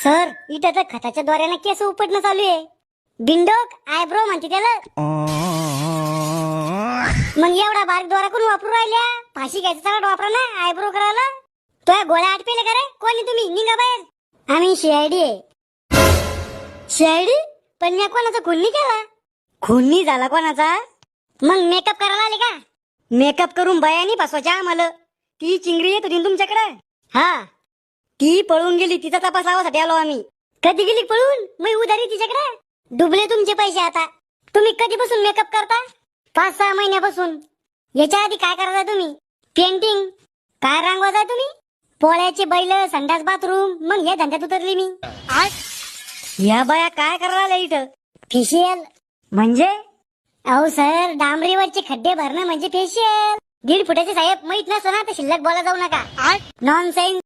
Sir इथं तर खताच्या द्वाऱ्यानं केस उपटणं चालू आहे. बिंडोक आयब्रो म्हणते त्याला. मग एवढा बारीक द्वारा कोण वापरू राहिल्या? फाशी घ्यायचा सगळं वापरा ना आयब्रो करायला. तो गोळ्या आटपेले का रे? कोणी तुम्ही? निघा बाहेर. आम्ही सीआयडी आहे. सीआयडी? पण मी कोणाचा खून केला? खून झाला कोणाचा? मग मेकअप करायला आले का? मेकअप करून बयानी फसवायच्या आम्हाला. ती चिंगरी येत होती तुमच्याकडे. हा ती पळून गेली, तिचा तपास लावासाठी आलो आम्ही. कधी गेली पळून? मी उधारी तिच्याकडे. डुबले तुमचे पैसे आता. तुम्ही कधीपासून मेकअप करता? 5-6 महिन्यापासून. याच्या आधी काय करताय तुम्ही? पेंटिंग. काय रंगवताय तुम्ही? पोळ्याचे बैल, संडास, बाथरूम. मग हे धंद्यात उतरली मी. या बाया काय करायला इथं? फेशियल म्हणजे? अहो सर, डांबरीवरचे खड्डे भरणं म्हणजे फेशियल. 1.5 फुटाचे साहेब माहित नसतं ना तर शिल्लक बोला जाऊ नका. नॉनसेन्स.